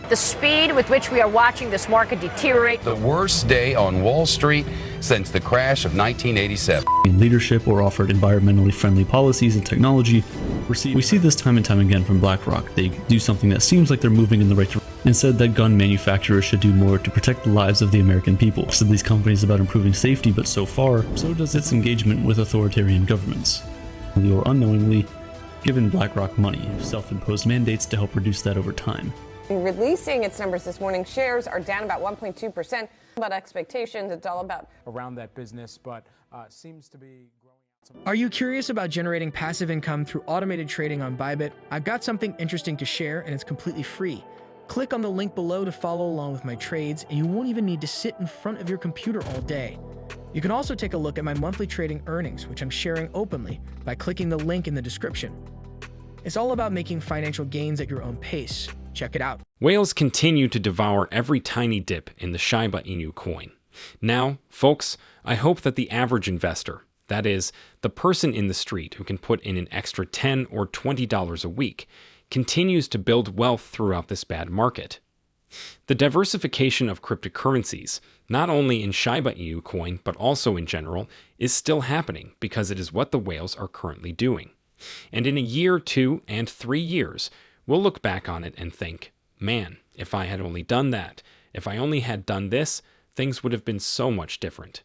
The speed with which we are watching this market deteriorate. The worst day on Wall Street since the crash of 1987. Leadership or offered environmentally friendly policies and technology. We see this time and time again from BlackRock. They do something that seems like they're moving in the right direction. Instead, that gun manufacturers should do more to protect the lives of the American people. So these companies about improving safety, but so far, so does its engagement with authoritarian governments. Or unknowingly, given BlackRock money, self-imposed mandates to help reduce that over time. Releasing its numbers this morning, shares are down about 1.2%. About expectations, it's all about around that business, but seems to be growing. Are you curious about generating passive income through automated trading on Bybit? I've got something interesting to share, and it's completely free. Click on the link below to follow along with my trades, and you won't even need to sit in front of your computer all day. You can also take a look at my monthly trading earnings, which I'm sharing openly by clicking the link in the description. It's all about making financial gains at your own pace. Check it out. Whales continue to devour every tiny dip in the Shiba Inu coin. Now, folks, I hope that the average investor, that is, the person in the street who can put in an extra $10 or $20 a week, continues to build wealth throughout this bad market. The diversification of cryptocurrencies, not only in Shiba Inu coin but also in general, is still happening because it is what the whales are currently doing. And in a year, 2, and 3 years, we'll look back on it and think, man, if I had only done that, if I only had done this, things would have been so much different.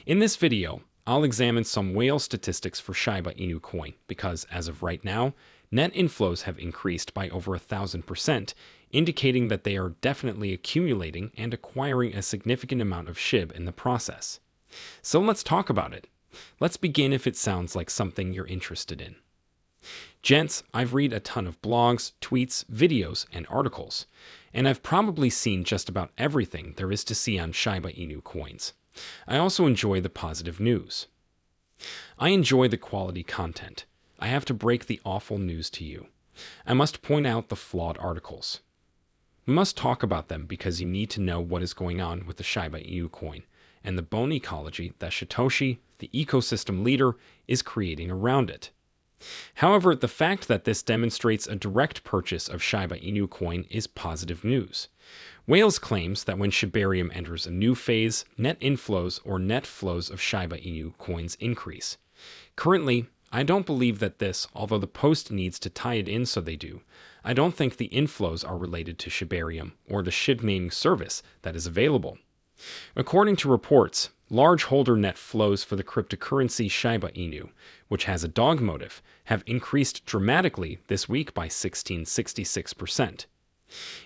In this video, I'll examine some whale statistics for Shiba Inu coin because, as of right now, net inflows have increased by over 1,000%, indicating that they are definitely accumulating and acquiring a significant amount of SHIB in the process. So let's talk about it. Let's begin if it sounds like something you're interested in. Gents, I've read a ton of blogs, tweets, videos, and articles, and I've probably seen just about everything there is to see on Shiba Inu coins. I also enjoy the positive news. I enjoy the quality content. I have to break the awful news to you. I must point out the flawed articles. We must talk about them because you need to know what is going on with the Shiba Inu coin and the bone ecology that Satoshi, the ecosystem leader, is creating around it. However, the fact that this demonstrates a direct purchase of Shiba Inu coin is positive news. Whales claims that when Shibarium enters a new phase, net inflows or net flows of Shiba Inu coins increase. Currently, I don't believe that this, although the post needs to tie it in so they do. I don't think the inflows are related to Shibarium or the SHIB mining service that is available. According to reports, large holder net flows for the cryptocurrency Shiba Inu, which has a dog motif, have increased dramatically this week by 1666%.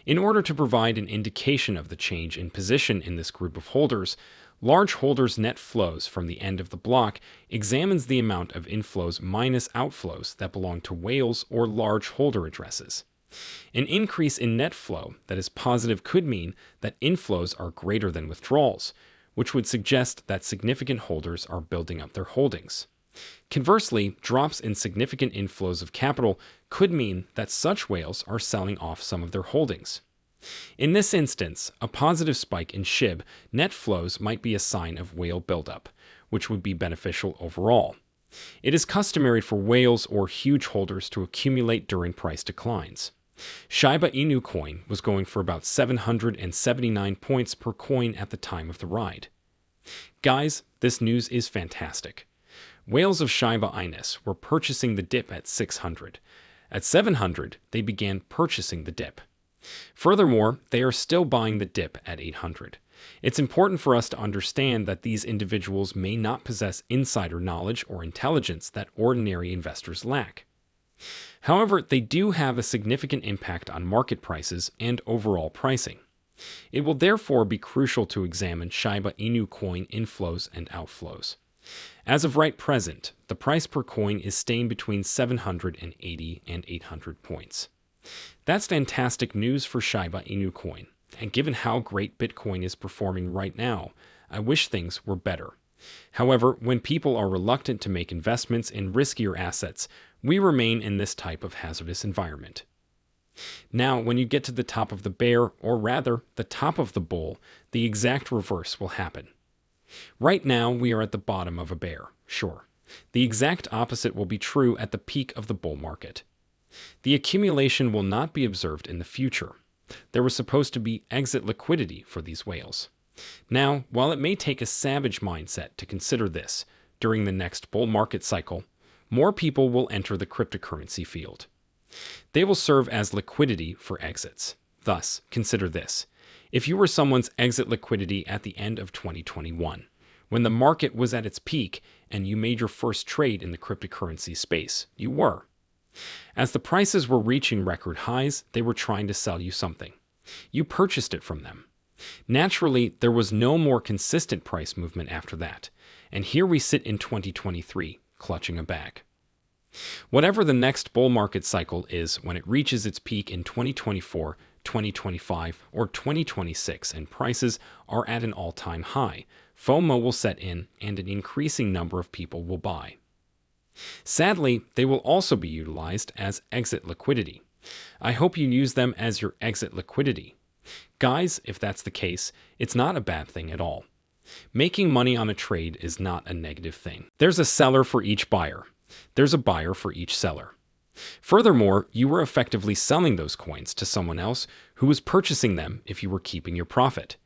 In order to provide an indication of the change in position in this group of holders, large holders' net flows from the end of the block examines the amount of inflows minus outflows that belong to whales or large holder addresses. An increase in net flow that is positive could mean that inflows are greater than withdrawals, which would suggest that significant holders are building up their holdings. Conversely, drops in significant inflows of capital could mean that such whales are selling off some of their holdings. In this instance, a positive spike in SHIB net flows might be a sign of whale buildup, which would be beneficial overall. It is customary for whales or huge holders to accumulate during price declines. Shiba Inu coin was going for about 779 points per coin at the time of the ride. Guys, this news is fantastic. Whales of Shiba Inu were purchasing the dip at 600. At 700, they began purchasing the dip. Furthermore, they are still buying the dip at 800. It's important for us to understand that these individuals may not possess insider knowledge or intelligence that ordinary investors lack. However, they do have a significant impact on market prices and overall pricing. It will therefore be crucial to examine Shiba Inu coin inflows and outflows. As of right present, the price per coin is staying between 780 and 800 points. That's fantastic news for Shiba Inu coin, and given how great Bitcoin is performing right now, I wish things were better. However, when people are reluctant to make investments in riskier assets, we remain in this type of hazardous environment. Now, when you get to the top of the bear, or rather, the top of the bull, the exact reverse will happen. Right now, we are at the bottom of a bear, sure. The exact opposite will be true at the peak of the bull market. The accumulation will not be observed in the future. there was supposed to be exit liquidity for these whales. Now, while it may take a savage mindset to consider this, during the next bull market cycle, more people will enter the cryptocurrency field. They will serve as liquidity for exits. Thus, consider this. If you were someone's exit liquidity at the end of 2021, when the market was at its peak and you made your first trade in the cryptocurrency space, you were. As the prices were reaching record highs, they were trying to sell you something. You purchased it from them. Naturally, there was no more consistent price movement after that, and here we sit in 2023, clutching a bag. Whatever the next bull market cycle is when it reaches its peak in 2024, 2025, or 2026 and prices are at an all-time high, FOMO will set in and an increasing number of people will buy. Sadly, they will also be utilized as exit liquidity. I hope you use them as your exit liquidity. Guys, if that's the case, it's not a bad thing at all. Making money on a trade is not a negative thing. There's a seller for each buyer. There's a buyer for each seller. Furthermore, you were effectively selling those coins to someone else who was purchasing them if you were keeping your profit.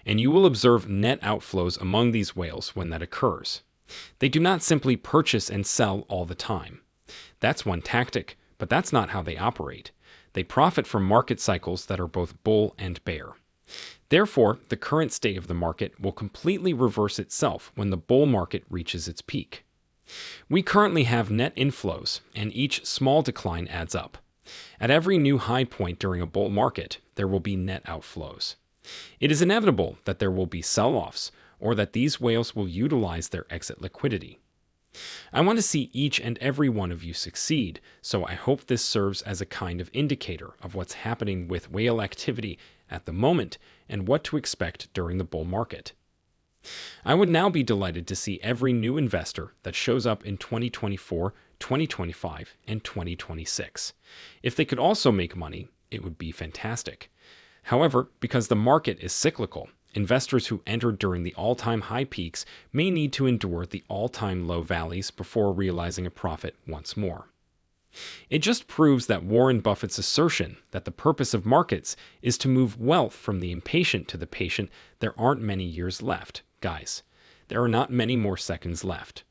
And you will observe net outflows among these whales when that occurs. They do not simply purchase and sell all the time. That's one tactic, but that's not how they operate. They profit from market cycles that are both bull and bear. Therefore, the current state of the market will completely reverse itself when the bull market reaches its peak. We currently have net inflows, and each small decline adds up. At every new high point during a bull market, there will be net outflows. It is inevitable that there will be sell-offs, or that these whales will utilize their exit liquidity. I want to see each and every one of you succeed, so I hope this serves as a kind of indicator of what's happening with whale activity at the moment and what to expect during the bull market. I would now be delighted to see every new investor that shows up in 2024, 2025, and 2026. If they could also make money, it would be fantastic. However, because the market is cyclical, investors who entered during the all-time high peaks may need to endure the all-time low valleys before realizing a profit once more. It just proves that Warren Buffett's assertion that the purpose of markets is to move wealth from the impatient to the patient, there aren't many years left. Guys, there are not many more seconds left.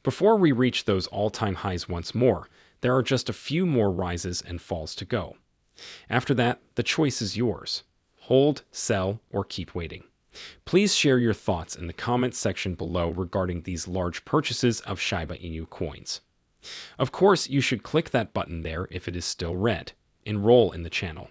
Before we reach those all-time highs once more, there are just a few more rises and falls to go. After that, the choice is yours. Hold, sell, or keep waiting. Please share your thoughts in the comments section below regarding these large purchases of Shiba Inu coins. Of course, you should click that button there if it is still red. Enroll in the channel.